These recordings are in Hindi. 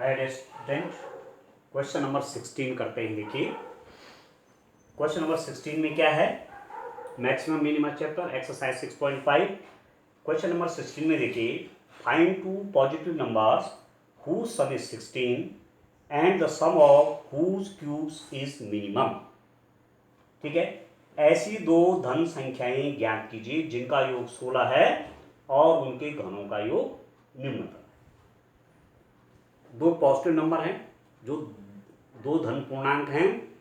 हाय स्टूडेंट, क्वेश्चन नंबर 16 करते हैं। देखिए क्वेश्चन नंबर 16 में क्या है, maximum minimum chapter exercise 6.5। Question number 16 में देखिए, find two positive numbers whose sum is 16 and the sum of whose cubes is minimum। ठीक है, ऐसी दो धन संख्याएं ज्ञात कीजिए जिनका योग 16 है और उनके घनों का योग निम्नतम। दो पॉजिटिव नंबर हैं जो दो धन पूर्णांक हैं,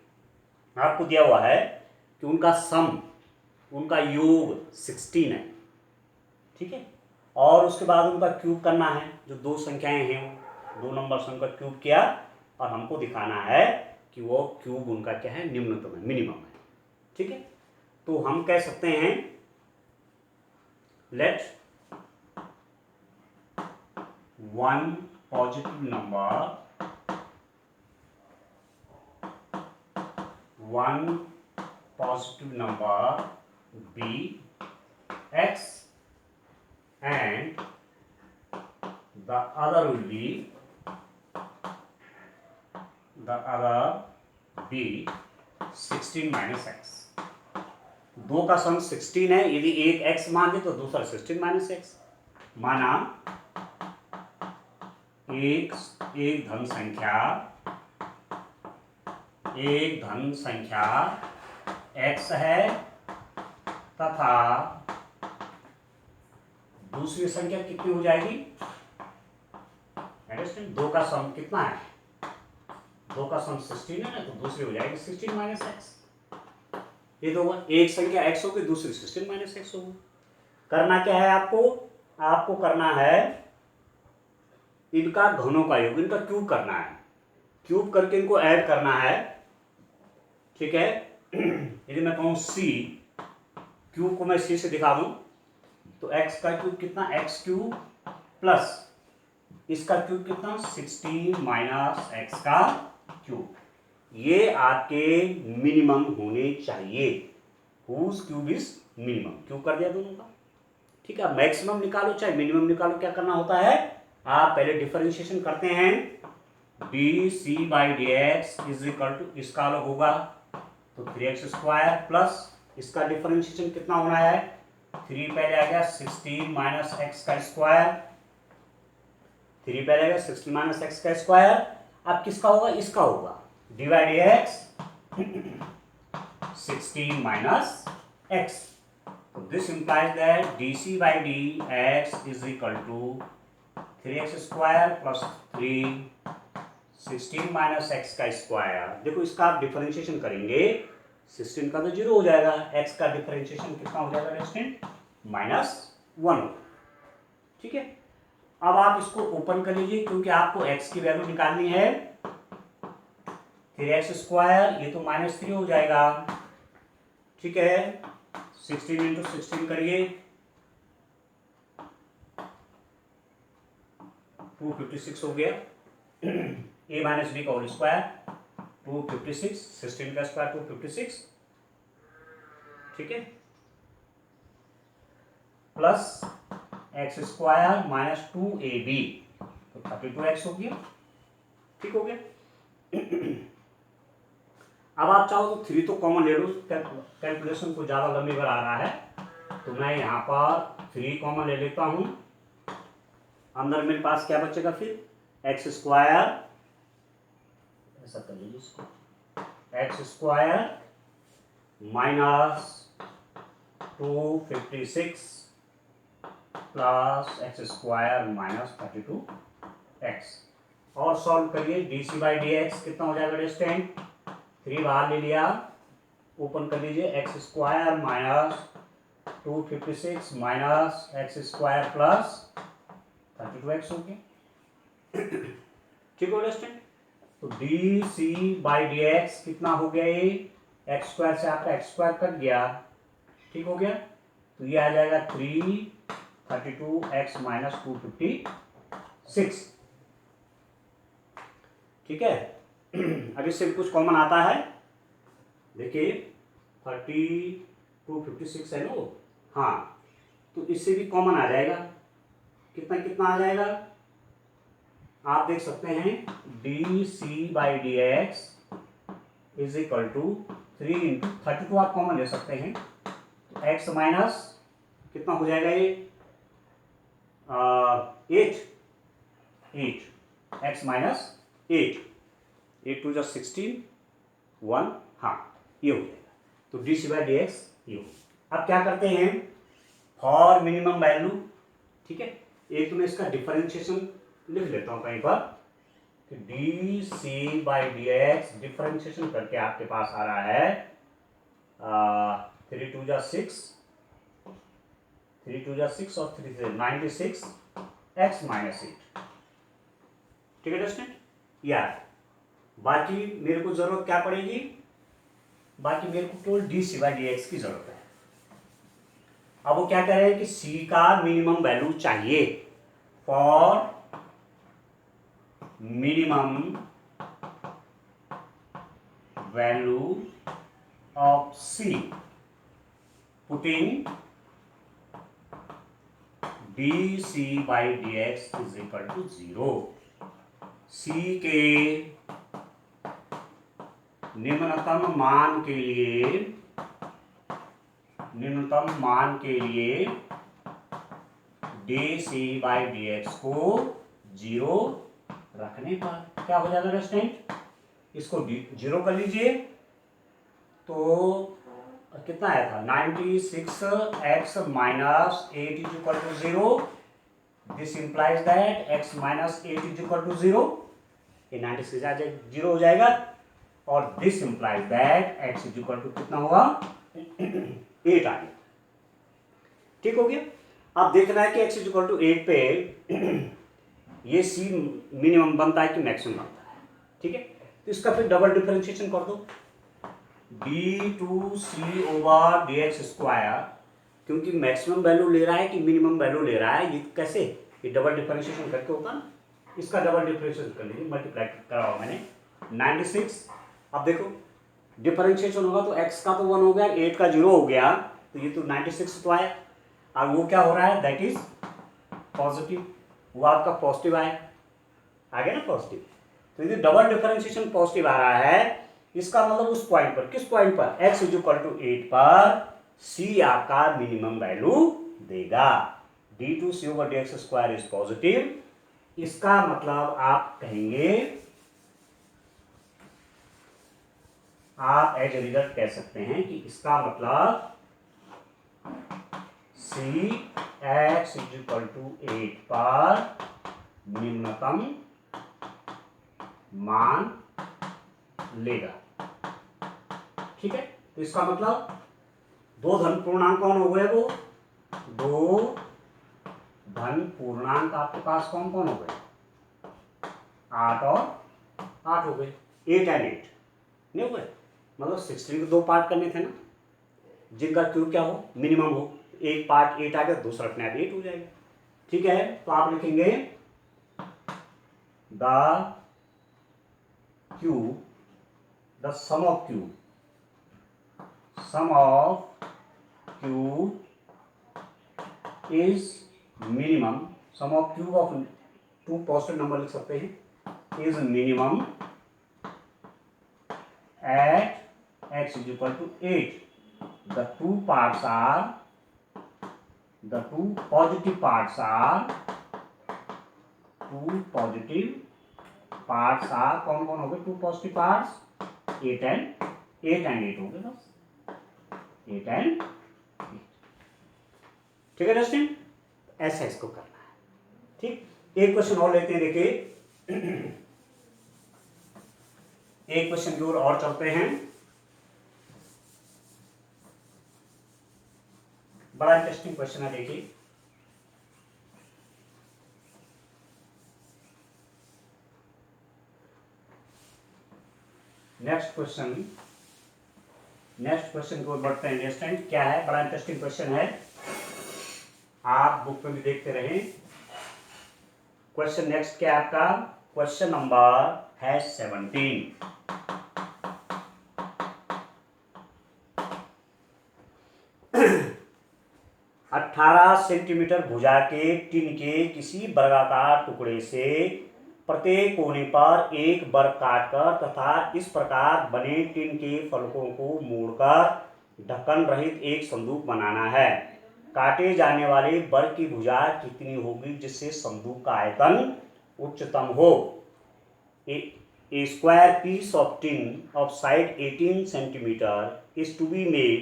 आपको दिया हुआ है कि उनका सम, उनका योग 16 है। ठीक है, और उसके बाद उनका क्यूब करना है। जो दो संख्याएं हैं, दो नंबर उनका क्यूब किया और हमको दिखाना है कि वो क्यूब उनका क्या है, निम्नतम है, मिनिमम है। ठीक है, तो हम कह सकते हैं let one positive number be x and the other will be 16 minus x। दो का सम 16 है, यदि एक x मान दे तो दूसरा 16 माइनस एक्स। माना एक धन संख्या x है तथा दूसरी संख्या कितनी हो जाएगी, दो का सम कितना है, दो का सम 16 है ना, तो दूसरी हो जाएगी 16 माइनस एक्स। ये दो, एक संख्या x होगी, दूसरी 16 माइनस एक्स होगी। करना क्या है आपको करना है इनका घनों का योग, इनका क्यूब करना है, क्यूब करके इनको ऐड करना है। ठीक है, यदि मैं कहूं c, क्यूब को मैं c से दिखा दूं तो x का क्यूब कितना, x क्यूब प्लस इसका क्यूब कितना 16 माइनस एक्स का क्यूब। ये आपके मिनिमम होने चाहिए। Whose cube is minimum, cube कर दिया दोनों का। ठीक है, मैक्सिमम निकालो चाहे मिनिमम निकालो, क्या करना होता है, आप पहले डिफरेंशिएशन करते हैं। dc/dx इज इक्वल टू, इसका अलग होगा तो 3x² प्लस इसका डिफरेंशिएशन कितना होना है, 3 पहले आ गया 16 माइनस एक्स का स्क्वायर, 3 पहले आ गया 16 माइनस एक्स का स्क्वायर। अब किसका होगा, इसका होगा dx 16 minus x. So this implies that dc/dx is equal to 3x² plus 3 16 minus x का स्क्वायर। देखो इसका आप डिफरेंशिएशन करेंगे, 16 का तो 0 हो जाएगा, x का डिफरेंशिएशन कितना हो जाएगा स्टूडेंट, -1। ठीक है, अब आप इसको ओपन कर लीजिए क्योंकि आपको x की वैल्यू निकालनी है। 3x², ये तो -3 हो जाएगा। ठीक है, 16 इंटू 16 करिए, 256 हो गया। a माइनस बी का होल स्क्वायर 256, 16 का स्क्वायर 256। ठीक है, प्लस x² माइनस 2ab तो 32x हो गया। ठीक हो गया। अब आप चाहो तो 3 तो कॉमन ले लो, कैलकुलेशन को ज़्यादा लंबी बार आ रहा है तो मैं यहाँ पर 3 कॉमन ले लेता हूँ। अंदर मेरे पास क्या बचेगा फिर, x², ऐसा कर लीजिए इसको, x² minus 256 plus x² minus 32x। और सॉल्व करिए, dc/dx कितना हो जाएगा स्टूडेंट, 3 बाहर ले लिया, ओपन कर लीजिए, x² minus 256 minus x² plus 32x हो गया। ठीक हो स्टूडेंट, तो dc/dx कितना हो गया, ये x² से आपका x² कट गया। ठीक हो गया, तो ये आ जाएगा 332x माइनस 256। ठीक है, अब इससे भी कुछ कॉमन आता है, देखिए 256 है नो, हाँ, तो इससे भी कॉमन आ जाएगा, कितना कितना आ जाएगा, आप देख सकते हैं d C by D x is equal to 3 into 32 आप कॉमन ले सकते हैं, तो एक्स माइनस कितना हो जाएगा ये 8 एक्स माइनस 8 टू 16 1, हाँ ये हो जाएगा। तो d C by D x ये हो। अब क्या करते हैं फॉर मिनिमम वैल्यू, ठीक है, एक तो मैं इसका डिफरेंशिएशन लिख लेता हूं कहीं पर कि d C by D x differentiation करके आपके पास आ रहा है 3 2 6 3 2 6 और 3 से 96 एक्स माइनस 8, ठीक है दोस्तों। यार बाकी मेरे को जरूरत क्या पड़ेगी, बाकी मेरे को केवल d C by D x की जरूरत है। अब वो क्या कह रहे हैं कि सी का मिनिमम वैल्यू चाहिए for minimum value of C putting D C by D x is equal to 0। C के निम्नतम मान के लिए D C by D X को 0 रखने पर क्या हो जाएगा रेस्टेंट, इसको 0 कर लीजिए तो कितना आया था 96 x minus 8 is equal to 0। This implies that x minus 8 is equal to 0, ये 96 आ जाएगा 0 हो जाएगा, और this implies that x is equal to कितना होगा 8 आ गया, ठीक हो गया। अब देखना है कि एक्स इज इक्वल टू 8 पे ये सी मिनिमम बनता है कि मैक्सिमम बनता है, ठीक है। तो इसका फिर डबल डिफरेंशिएशन कर दो d two c over d x square, क्योंकि मैक्सिमम वैल्यू ले रहा है कि मिनिमम वैल्यू ले रहा है, ये कैसे, ये डबल डिफरेंशिएशन करके होता ना, इसका डबल डिफरेंशिएशन कर लीजिए, मल्टीप्लाई करा हुआ मैंने 96। अब देखो डिफरेंशिएशन होगा तो x का तो 1 हो गया, 8 का 0 हो गया, तो ये तो 96 तो आया। अब वो क्या हो रहा है दैट इज पॉजिटिव, वो आपका पॉजिटिव आया, आ गया ना पॉजिटिव। तो यदि डबल डिफरेंशिएशन पॉजिटिव आ रहा है, इसका मतलब उस पॉइंट पर, किस पॉइंट पर, x इज इक्वल टू 8 पर c आपका मिनिमम वैल्यू देगा। D two c over d x square is positive, इसका मतलब आप कहेंगे, आप एज ए रिजल्ट कह सकते हैं कि इसका मतलब सी एक्स इज इक्वल टू 8 पर निम्नतम मान लेगा, ठीक है। तो इसका मतलब दो धन पूर्णांक कौन हो गए, वो दो धन पूर्णांक आपके पास कौन कौन हो गए, 8 और 8 हो गए, 8 एंड 8 नहीं हो गए, मतलब 16 के 2 पार्ट करने थे ना, जिनका क्यूब क्या हो मिनिमम हो, एक पार्ट 8 आ गया, दूसरा अपने आप 8 हो जाएगा, ठीक है। तो आप लिखेंगे the cube, the sum of cube, sum of cube is minimum, sum of cube of 2 positive number लिख सकते हैं, is minimum at x is equal to 8. The two parts are, the two positive parts are, two positive parts are कौन कौन हो गए, 2 positive parts 8 and 8 हो गए बस, 8 and 8, ठीक है दोस्तों। ऐसा इसको करना है, ठीक। एक क्वेश्चन और लेते हैं, देखिए एक क्वेश्चन की ओर और चलते हैं, बड़ा इंटरेस्टिंग क्वेश्चन है, देखिए नेक्स्ट क्वेश्चन की ओर बढ़ते हैं। अंडरस्टैंड क्या है, बड़ा इंटरेस्टिंग क्वेश्चन है, आप बुक में भी देखते रहें। क्वेश्चन नेक्स्ट क्या है आपका, क्वेश्चन नंबर है 17। 18 सेंटीमीटर भुजा के टिन के किसी वर्गाकार टुकड़े से प्रत्येक कोने पर एक वर्ग काटकर तथा इस प्रकार बने टिन के फलकों को मोड़कर ढक्कन रहित एक संदूक बनाना है। काटे जाने वाले वर्ग की भुजा कितनी होगी जिससे संदूक का आयतन उच्चतम हो? A square piece of tin of side 18 centimeter is to be made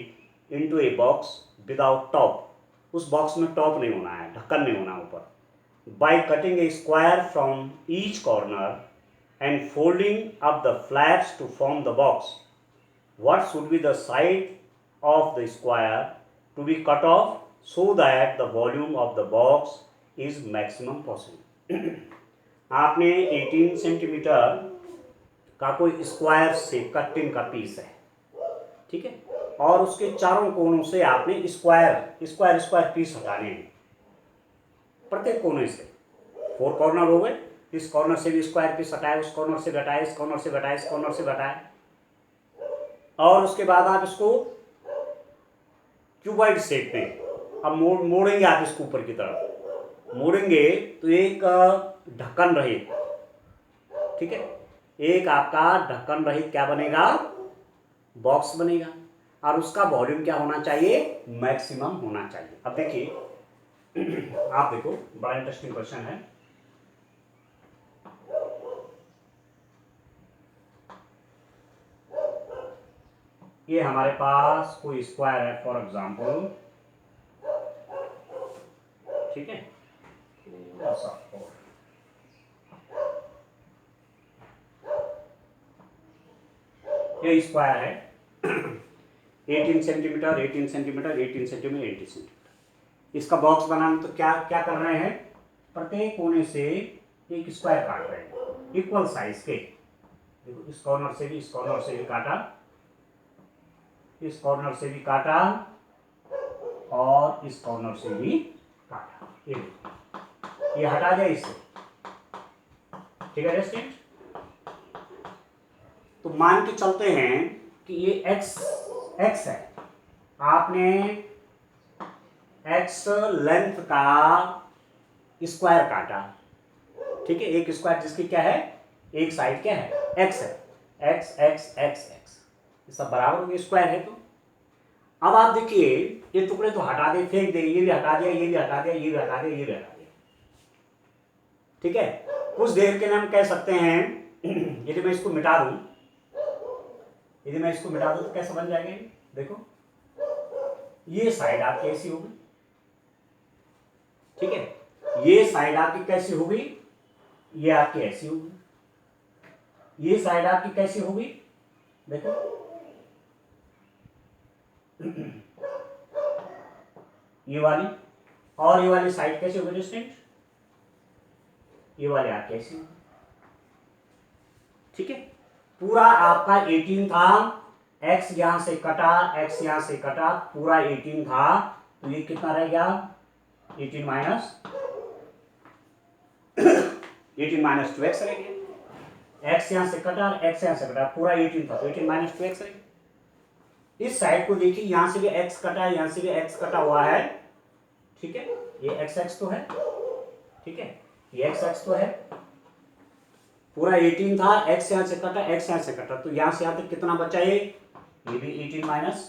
into a box without top. उस बॉक्स में टॉप नहीं होना है, ढक्कन नहीं होना ऊपर। By cutting a square from each corner and folding up the flaps to form the box, what should be the side of the square to be cut off so that the volume of the box is maximum possible? आपने 18 सेंटीमीटर का कोई स्क्वायर शेप का टिन का पीस है, ठीक है, और उसके चारों कोनों से आपने स्क्वायर स्क्वायर स्क्वायर पीस हटाने हैं। प्रत्येक कोने से 4 कॉर्नर हो गए, इस कॉर्नर से भी स्क्वायर पीस हटाए, उस कॉर्नर से घटाए, इस कॉर्नर से घटाए, इस कॉर्नर से घटाए, और उसके बाद आप इसको क्यूबॉइड शेप में अब मोड़ेंगे। आप इसको ऊपर की तरफ मोड़ेंगे तो एक ढक्कन रहित, ठीक है, एक आपका ढक्कन रहित क्या बनेगा? बॉक्स बनेगा। और उसका वॉल्यूम क्या होना चाहिए? मैक्सिमम होना चाहिए। अब देखिए, आप देखो, बड़ा इंटरेस्टिंग क्वेश्चन है। ये हमारे पास कोई स्क्वायर है फॉर एग्जांपल, ठीक है, ये स्क्वायर है 18 सेंटीमीटर 18 सेंटीमीटर 18 सेंटीमीटर 18 सेंटीमीटर। इसका बॉक्स बनाना तो क्या क्या कर रहे हैं? प्रत्येक कोने से एक स्क्वायर काट रहे हैं इक्वल साइज के। देखो, इस कॉर्नर से भी, इस कॉर्नर से भी काटा, इस कॉर्नर से भी काटा, और इस कॉर्नर से भी काटा। ये हटा दिया इससे, ठीक है स्टूडेंट। तो मान के चलते हैं कि ये x है, आपने x लेंथ का स्क्वायर काटा, ठीक है, एक स्क्वायर जिसकी क्या है, एक साइड क्या है, x है, x x x x, ये सब बराबर होंगे, स्क्वायर है। तो अब आप देखिए, ये टुकड़े तो हटा दे, फेंक दे, ये भी हटा दिया, ये भी हटा दिया, ये भी हटा दिया, ये भी हटा दिया, ठीक है। कुछ देर के लिए हम कह सकते हैं यदि मैं इसको मिटा दूं, यदि मैं इसको मिटा दूं तो कैसे बन जाएंगे? देखो, ये साइड आपकी ऐसी होगी, ठीक है, ये साइड आपकी कैसी होगी, ये आपकी ऐसी होगी, ये साइड आपकी कैसी होगी, देखो, ये वाली, और ये वाली साइड कैसी होगी डिस्टेंट, ये वाली आपकी ऐसी होगी, ठीक है। पूरा आपका 18 था, x यहां से कटा, x यहां से कटा, पूरा 18 था, तो ये कितना रह गया? 18 माइनस 2x रह गया। x यहां से कटा, x यहां से कटा, पूरा 18 था, तो 18 माइनस 2x रह गया। इस साइड को देखिए, यहां से भी x कटा, यहां से भी x कटा हुआ है, ठीक है, ये x तो है, ठीक है, ये x तो है, पूरा 18 था, x यहां से कटा, x यहां से कटा, तो यहां से यहां तक कितना बचा? ये भी 18 माइनस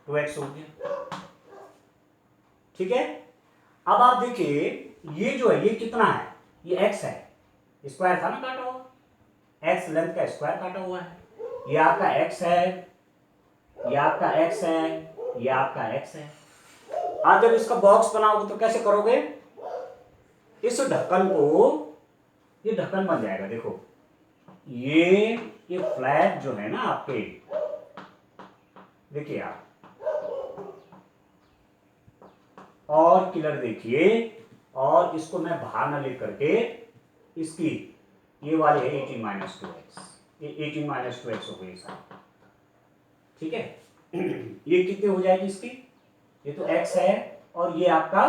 2x हो गया, ठीक है। अब आप देखिए, ये जो है, ये कितना है? ये x है, स्क्वायर था ना काटा हुआ, x लेंथ का स्क्वायर काटा हुआ है, ये आपका x है, ये आपका x है, ये आपका x है। आप जब इसका बॉक्स बनाओगे तो कैसे करोगे? इस ढक्कन को, ये ढक्कन बन जाएगा, देखो, ये फ्लैट जो है ना आपके, देखिए आप, और किलर देखिए, और इसको मैं बाहर ना लेकर के, इसकी ये वाली है 18 माइनस 2x, ये 18 माइनस 2x हो गई साहब, ठीक है। ये कितनी हो जाएगी इसकी? ये तो x है, और ये आपका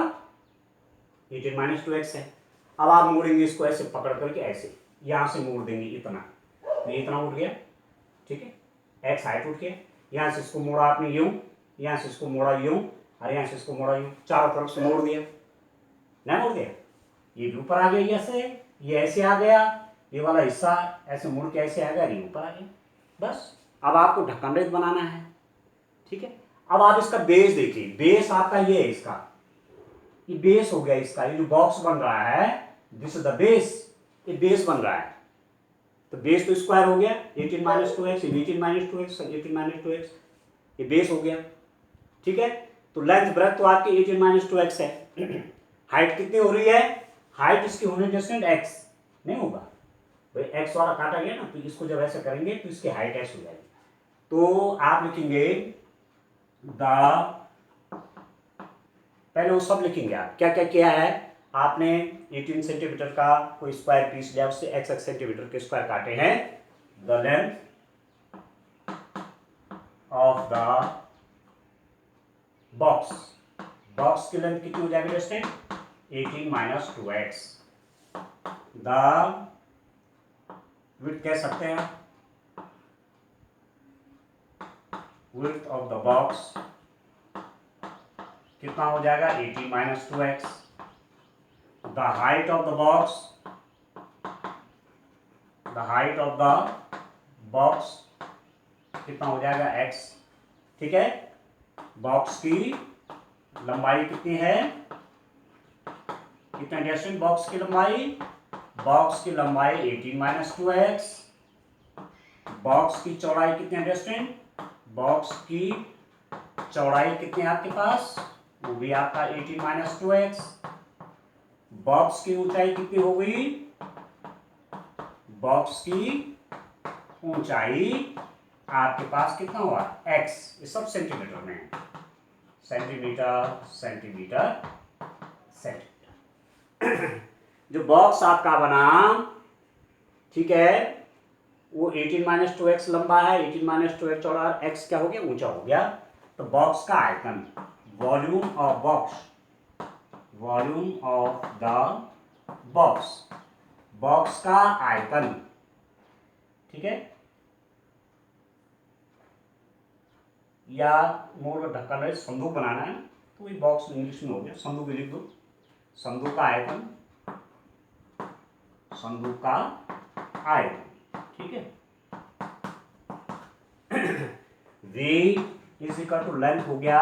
18 माइनस 2x है। अब आप मोड़ेंगे इसको ऐसे पकड़ करके, ऐसे यहां से मोड़ देंगे, इतना, ये इतना उठ गया, ठीक है, x हाइट उठ गया, यहां से इसको मोड़ा आपने यूं, यहां से इसको मोड़ा यूं, और यहां से इसको मोड़ा यूं, चारों तरफ से मोड़ दिया, नहीं मोड़ दिया, ये भी ऊपर आ गया, ऐसे ये ऐसे आ गया, ये वाला हिस्सा ऐसे मुड़ के ऐसे आ गया, ये ऊपर आ गया। बस अब आपको ढक्कन रहित बनाना है। ठीक है, अब आप इसका बेस देखिए, बेस आपका ये है, इसका ये बेस हो गया, इसका ये जो बॉक्स बन रहा है, दिस इज द बेस, ये बेस बन रहा है। तो बेस तो स्क्वायर हो गया, 18 minus 2x, 18 minus 2x, 18 minus 2x, ये बेस हो गया। ठीक है, तो लेंथ ब्रेथ तो आपकी 18 माइनस 2x है। हाइट कितनी हो रही है? हाइट इसकी होनी डिस्टेंट x नहीं होगा भाई, x वाला काटा गया ना, तो इसको जब ऐसे करेंगे तो इसकी हाइट x हो जाएगी। तो आप लिखेंगे द, पहले वो सब लिखेंगे आप क्या क्या किया है आपने। 18 सेंटीमीटर का कोई स्क्वायर पीस लिया, उससे x सेंटीमीटर के स्क्वायर काटे हैं। The length of the box, box की लेंथ कितनी हो जाएगी distant? 18 minus 2x। The width कह सकते हैं, विड्थ ऑफ द बॉक्स कितना हो जाएगा? 18 minus 2x। The height of the box, the height of the box कितना हो जाएगा? x। ठीक है, बॉक्स की लंबाई कितनी है? कितना डिस्टेंस बॉक्स की लंबाई? बॉक्स की लंबाई 18 माइनस 2x। बॉक्स की चौड़ाई कितनी डिस्टेंस? बॉक्स की चौड़ाई कितनी है आपके पास? वो भी आपका 18 माइनस 2x। बॉक्स की ऊंचाई कितनी हो गई? बॉक्स की ऊंचाई आपके पास कितना हुआ? x। ये सब सेंटीमीटर में है, सेंटीमीटर सेंटीमीटर सेंटीमीटर। जो बॉक्स आपका बना, ठीक है, वो 18 माइनस 2x लंबा है, 18 माइनस 2x चौड़ा, x क्या हो गया? ऊंचा हो गया। तो बॉक्स का आयतन, volume of box, volume of the box, box का आयतन। ठीक है, या मोड़ ढक्कन है, संदूक बनाना है तो वही बॉक्स इंग्लिश में हो गया, संदूक लिख दो। संदूक का आयतन, संदूक का आयतन। ठीक है, v is equal to length हो गया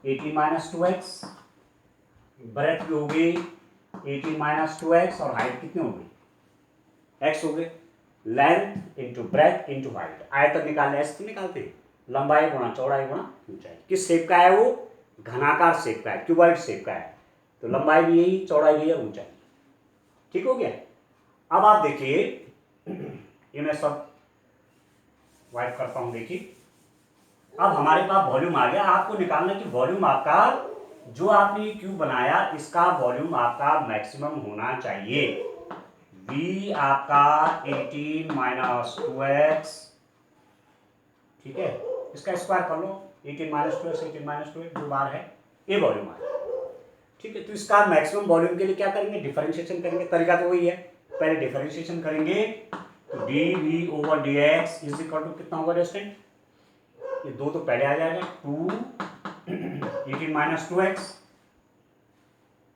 18 माइनस 2x, ब्रेथ भी हो गई 18 माइनस 2x, और हाइट कितनी हो गई? x हो गई। Length into breadth into height, आयतन निकालने ऐसे तो निकालते, लंबाई गुणा चौड़ाई गुणा ऊंचाई। किस शेप का है वो? घनाकार शेप का है, क्यूबॉइड शेप का है, तो लंबाई भी यही, चौड़ाई भी है, ऊंचाई। ठीक हो गया। अब आप देखिए, ये मैं सब वाइप करता हूं, देखिए अब हमारे पास वॉल्यूम आ गया। आपको निकालना कि वॉल्यूम आपका, जो आपने क्यूब बनाया, इसका वॉल्यूम आपका मैक्सिमम होना चाहिए। v आपका 18 माइनस 2x, ठीक है, इसका स्क्वायर कर लो, 18 माइनस 2x, 18 माइनस 2x जो बार है, ये वॉल्यूम आ गया। ठीक है, तो इसका मैक्सिमम वॉल्यूम के लिए क्या करेंगे? डिफरेंशिएशन करेंगे। तरीका तो वही है, पहले डिफरेंशिएशन करेंगे तो dv over dx is equal to कितना होगा डिस्टेंट? ये दो तो पहले आ जाएगा, 2 18 माइनस 2x,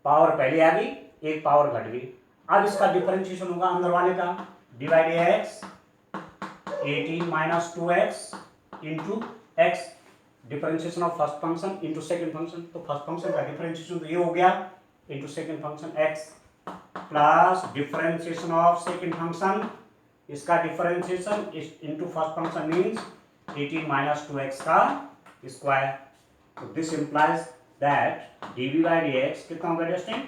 पावर पहले आ गई, एक पावर घट गई। अब इसका डिफरेंशिएशन होगा अंदर वाले का, divide x 18 minus 2x into x, differentiation of first function into second function. तो फर्स्ट फंक्शन का डिफरेंशिएशन तो ये हो गया, into second function x, plus differentiation of second function, इसका differentiation into first function means 18 minus 2x का स्क्वायर। तो this implies that dv by dx कितना होगा डिस्टेंट?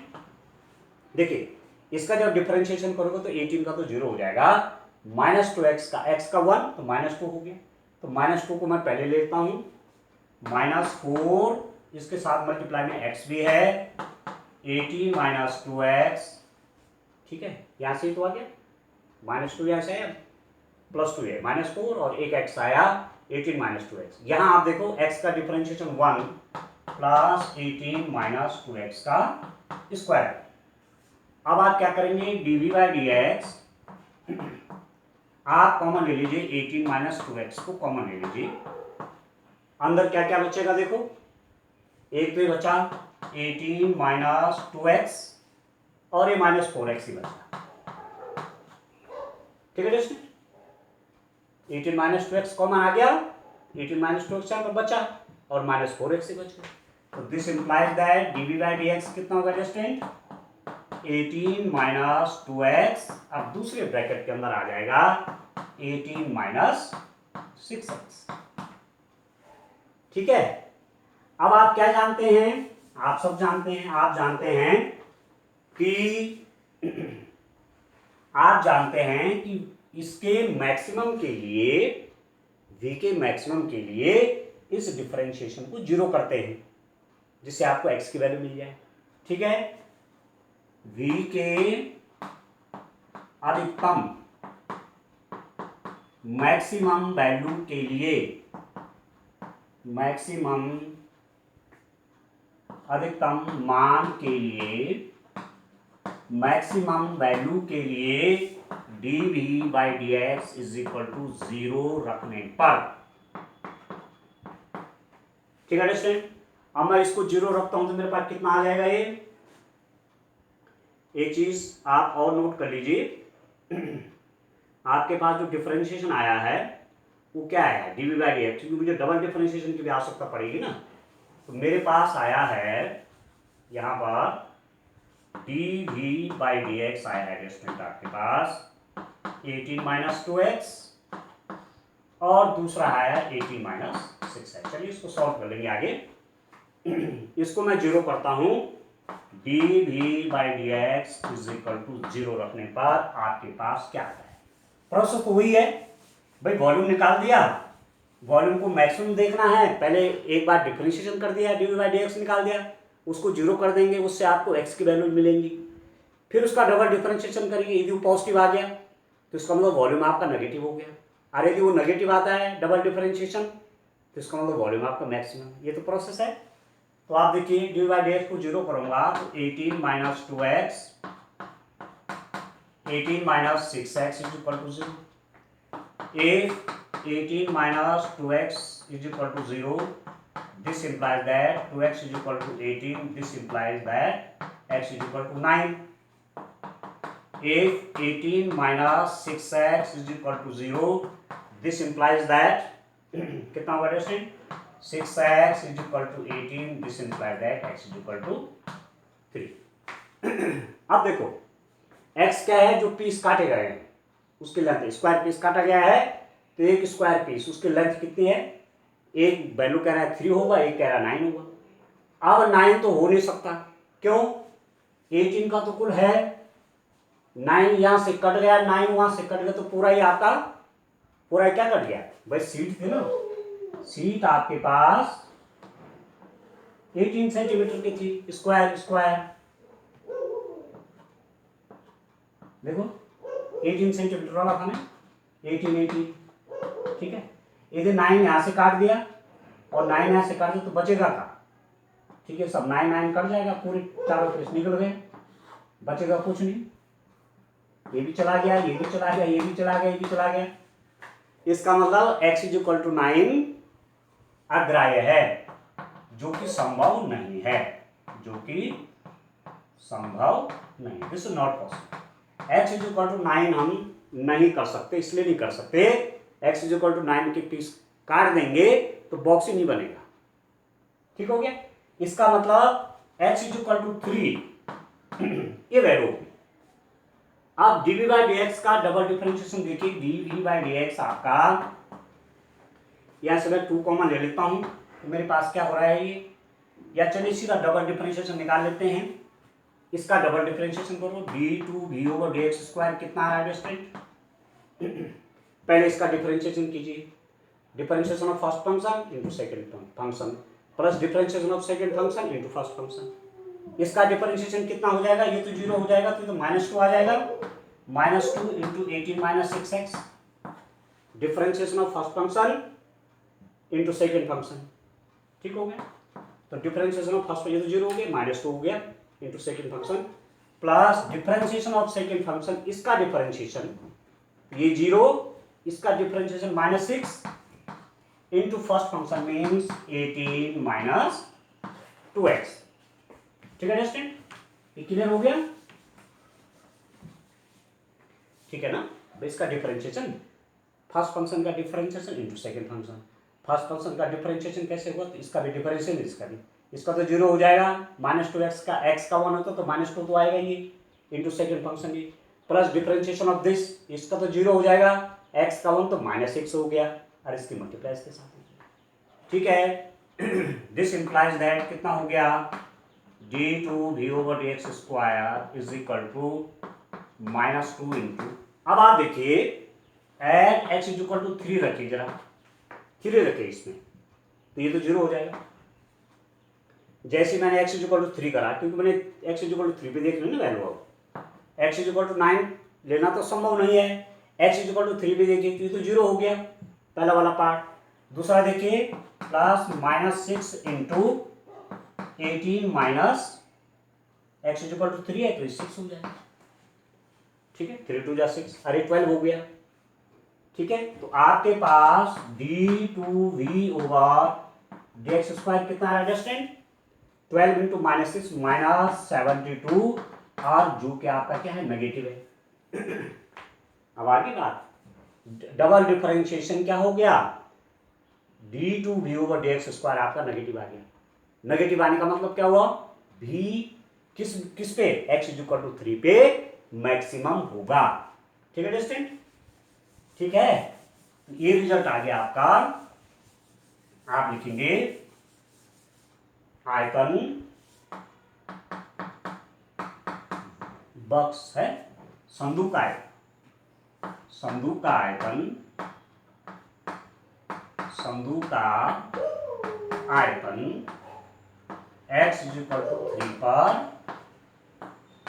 देखिए इसका जब डिफरेंशिएशन करोगे तो 18 का तो 0 हो जाएगा, माइनस 2x का, x का 1 तो माइनस 2 हो गया। तो माइनस 2 को मैं पहले लेता हूँ, माइनस 4, इसके साथ मल्टीप्लाई में x भी है, 18 माइनस 2x। ठीक है, यहाँ से ही तो आ गया, माइनस 2 यहाँ से आया, प्लस 2 है, माइनस 4 और एक x आया, 18 माइनस 2x। यहाँ आप देखो x का डिफरेंशिएशन 1 प्लस 18 माइनस 2x का स्क्वायर। अब आप क्या करेंगे? dv बाई dx आप कॉमन ले लीजिए, 18 माइनस 2x को कॉमन ले लीजिए, अंदर क्या क्या बचेगा देखो, एक तो बचा 18 माइनस 2x और ये माइनस 4x ही बचा। ठीक है दोस्तों, 18 माइनस 2x कॉमन आ गया, 18 माइनस 2x यहाँ पर बचा और माइनस 4x से बच गया। तो this implies that d v by D x कितना होगा स्टूडेंट, 18 माइनस 2x, अब दूसरे ब्रैकेट के अंदर आ जाएगा 18 माइनस 6x। ठीक है, अब आप क्या जानते हैं, आप सब जानते हैं, आप जानते हैं कि आप जानते हैं कि इसके मैक्सिमम के लिए, v के मैक्सिमम के लिए इस डिफरेंशिएशन को जीरो करते हैं जिससे आपको x की वैल्यू मिल जाए। ठीक है, v के अधिकतम मैक्सिमम वैल्यू के लिए, मैक्सिमम अधिकतम मान के लिए, मैक्सिमम वैल्यू के लिए d v by D x is equal to 0 रखने पर, ठीक है स्टूडेंट, अब मैं इसको 0 रखता हूं तो मेरे पास कितना आ जाएगा, ये एक चीज आप और नोट कर लीजिए, आपके पास जो डिफरेंशिएशन आया है वो क्या है, d v by D x, क्योंकि मुझे डबल डिफरेंशिएशन की भी आवश्यकता पड़ेगी ना। तो मेरे पास आया है यहां पर d v by D x आया है स्टूडेंट आपके पास 18 माइनस 2x और दूसरा आया 18 माइनस 6x। चलिए इसको सॉल्व कर लेंगे आगे। इसको मैं 0 करता हूं, d v by D x is equal to 0 रखने पर आपके पास क्या आता है, प्रोसेस तो वही है भाई, वॉल्यूम निकाल दिया, वॉल्यूम को मैक्सिमम देखना है, पहले एक बार डिफरेंशिएशन कर दिया, d v by D x निकाल दिया, उसको 0 कर देंगे, उससे आपको x की वैल्यू मिलेंगी, फिर उसका डबल डिफरेंशिएशन करेंगे, यदि वो पॉजिटिव आ गया तो इसका मतलब वॉल्यूम आपका नेगेटिव हो गया, और यदि वो नेगेटिव आता है डबल डिफरेंशिएशन तो इसका मतलब वॉल्यूम आपका मैक्सिमम। ये तो प्रोसेस है। तो आप देखिए डी बाई डी एक्स को 0 करूंगा तो 18 minus 2x, 18 minus 6x is equal to 0। If 18 minus 2x is equal to 0, this implies that 2x is equal to 18, this implies that x is equal to 9. If 18 minus 6x is equal to 0, this implies that कितना होगा student, 6x is equal to 18, this implies that x is equal to 3. अब देखो x क्या है, जो पीस काटे गए हैं उसकी लेंथ, स्क्वायर पीस काटा गया है तो एक स्क्वायर पीस उसकी लेंथ कितनी है, एक वैल्यू कह रहा है 3 होगा, एक कह रहा है 9 होगा। अब 9 तो हो नहीं सकता, क्यों, 18 का तो कुल है, 9 यहां से कट गया, 9 वहां से कट गया तो पूरा ही आपका, पूरा क्या कट गया भाई, सीट थी ना, सीट आपके पास 18 सेंटीमीटर की थी, स्क्वायर स्क्वायर देखो 18 सेंटीमीटर वाला था ना, 18, ठीक है। यदि 9 यहाँ से काट दिया और 9 यहाँ से काट दिया तो बचेगा का, ठीक है, सब 9 कट जाएगा, पूरे चारों तरफ निकल गए, बचेगा कुछ नहीं, ये भी चला गया, ये भी चला गया, ये भी चला गया, ये भी चला गया। इसका मतलब x इज इक्वल टू 9 अग्राह्य है, जो कि संभव नहीं है, जो कि संभव नहीं, this is not possible. x is equal to 9 हम नहीं कर सकते, इसलिए नहीं कर सकते, x इज इक्वल टू 9 के पीस काट देंगे तो बॉक्स ही नहीं बनेगा, ठीक हो गया। इसका मतलब x इज इक्वल टू 3 ये वैल्यू होगी। अब d v by D x का डबल डिफरेंशिएशन देखिए, d v by D x आपका, यहां से मैं 2 कॉमन ले लेता हूं तो मेरे पास क्या हो रहा है ये, या चलिए सीधा डबल डिफरेंशिएशन निकाल लेते हैं, इसका डबल डिफरेंशिएशन करो, d2 v over dx square कितना आ रहा है स्टूडेंट, पहले इसका डिफरेंशिएशन कीजिए, differentiation of first function into second function plus differentiation of second function into first function, इसका डिफरेंशिएशन कितना हो जाएगा, ये तो 0 हो जाएगा तो -2 आ जाएगा, -2 into 18 minus 6x, differentiation of first function into second function, ठीक हो गया। तो डिफरेंशिएशन ऑफ फर्स्ट, ये तो 0 हो गया, -2 हो गया into second function plus differentiation of second function, इसका डिफरेंशिएशन ये 0, इसका differentiation -6 into first function means 18 minus 2x, ठीक है स्टूडेंट, ये क्लियर हो गया, ठीक है ना। इसका डिफरेंशिएशन, फर्स्ट फंक्शन का differentiation into second function. First function का डिफरेंशिएशन कैसे हुआ, तो इसका भी डिफरेंशिएशन, इसका भी, इसका तो जीरो हो जाएगा, -2x का x का 1 होता तो -2 तो आएगा ये, इंटू सेकेंड फंक्शन ये, प्लस डिफरेंशिएशन ऑफ दिस, इसका तो जीरो हो जाएगा, x का 1 तो -6 हो गया, और इसकी मल्टीप्लाई इसके साथ, ठीक है। दिस इंप्लाइज दैट कितना हो गया, d2v/dx² is equal to -2 into, अब आप देखिए at x is equal to 3 रखिए, जरा 3 रखिए इसमें, तो ये तो जीरो हो जाएगा। जैसे मैंने x इज इक्वल टू 3 करा, क्योंकि मैंने x इज इक्वल टू 3 पे देख ली ना वैल्यू, अब x इज इक्वल टू 9 लेना तो संभव नहीं है, x इज इक्वल टू 3 पे देखिए तो ये तो जीरो हो गया, पहला वाला पार्ट। दूसरा देखिए +-6 into 18 minus x is equal to 3 है तो 6 हो जाएगा, ठीक है, 3 2 6, अरे 12 हो गया, ठीक है। तो आपके पास d2v/dx² कितना है अंडरस्टैंड, 12 इंटू -6 -72, और जो कि आपका क्या है, नेगेटिव है। अब आगे बात, डबल डिफरेंशिएशन क्या हो गया, d2v/dx² आपका नेगेटिव आ गया। नेगेटिव आने का मतलब क्या हुआ, v किस पे, x इज इक्वल टू 3 पे मैक्सिमम होगा, ठीक है अंडरस्टैंड, ठीक है। ये रिजल्ट आ गया आपका, आप लिखेंगे आयतन बॉक्स है, संदूक का आयतन, संदूक का आयतन, संदूक का आयतन x इज इक्वल टू 3 पर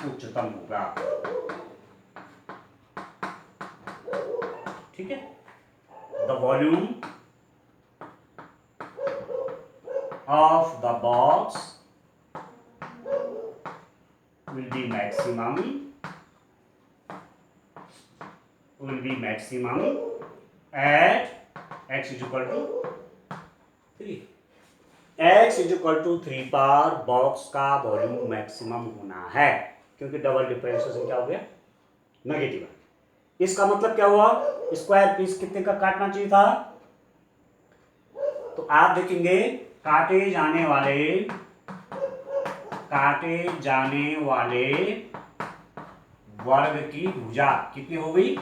उच्चतम होगा, ठीक है। The volume of the box will be maximum at x is equal to 3, x is equal to 3 पर बॉक्स का वॉल्यूम मैक्सिमम होना है, क्योंकि डबल डिफरेंशिएशन क्या हो गया, नेगेटिव है। इसका मतलब क्या हुआ, स्क्वायर पीस कितने का काटना चाहिए था, तो आप देखेंगे काटे जाने वाले वर्ग की भुजा कितनी हो गई,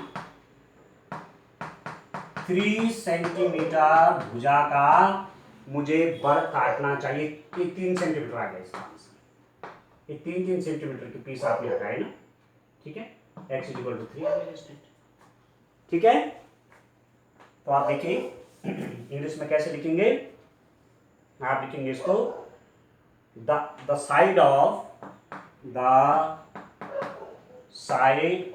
3 सेंटीमीटर भुजा का मुझे वर्ग काटना चाहिए, कि 3 सेंटीमीटर आ गया इसका आंसर, ये 3 सेंटीमीटर के पीस आपने हटाए ना, ठीक है, x इज इक्वल टू 3 आ गया, ठीक है। तो आप देखिए इंग्लिश में कैसे लिखेंगे, आप लिखेंगे इसको the side of the square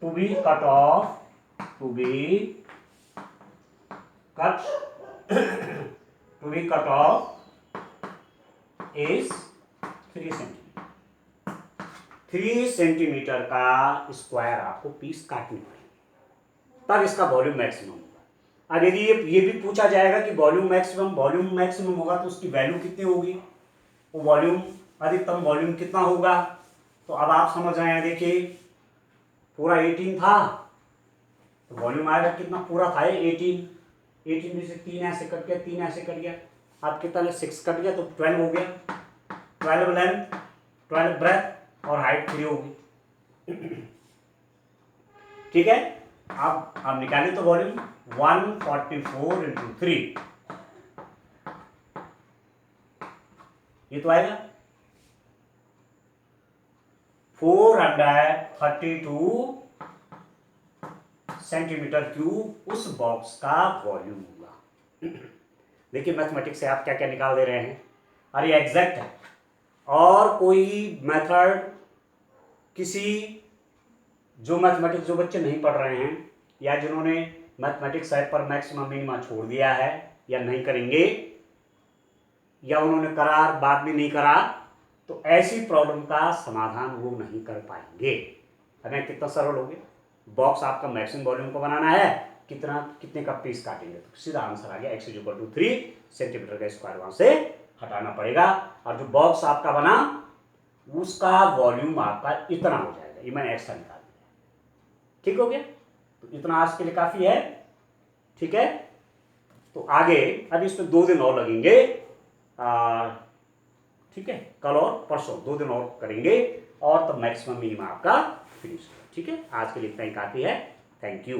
to be cut off is 3 centimetre, 3 centimetre का स्क्वायर आपको पीस काटने पड़ेंगे, तब इसका वॉल्यूम मैक्सिमम होगा। अब यदि ये भी पूछा जाएगा कि वॉल्यूम मैक्सिमम होगा तो उसकी वैल्यू कितनी होगी, वो वॉल्यूम अधिकतम वॉल्यूम कितना होगा, तो अब आप समझ रहे हैं, देखिए पूरा 18 था तो वॉल्यूम आएगा कितना, पूरा था 18 में से 3 ऐसे कट गया, 3 ऐसे कट गया, आप कितना 6 कट गया तो 12 हो गया, 12 लेंथ, 12 ब्रेथ और हाइट 3 होगी, ठीक है। आप निकालिए तो वॉल्यूम 144 इंटू 3, ये तो आएगा 432 सेंटीमीटर क्यूब उस बॉक्स का वॉल्यूम होगा। देखिए मैथमेटिक्स से आप क्या क्या निकाल दे रहे हैं, अरे एग्जैक्ट है, और कोई मेथड किसी जो मैथमेटिक्स जो बच्चे नहीं पढ़ रहे हैं या जिन्होंने मैथमेटिक्स साइड पर मैक्सिमम मिनिमा छोड़ दिया है या नहीं करेंगे, या उन्होंने करा बाद में नहीं करा, तो ऐसी प्रॉब्लम का समाधान वो नहीं कर पाएंगे। हमें कितना सरल हो गया, बॉक्स आपका मैक्सिमम वॉल्यूम को बनाना है, कितने का पीस काटेंगे, तो सीधा आंसर आ गया x is equal to 3 centimetre का स्क्वायर वहां से हटाना पड़ेगा, और जो बॉक्स आपका बना उसका वॉल्यूम आपका इतना हो जाएगा। ये मैंने एक्स्ट्रा निकाल दिया। ठीक हो गया? तो इतना आज के लिए काफ़ी है। ठीक है, तो आगे अब इसमें 2 दिन और लगेंगे। ठीक है, कल और परसों 2 दिन और करेंगे, और तब मैक्सिमम मिनिमम आपका फिनिश। ठीक है, आज के लिए इतना ही काफ़ी है। Thank you.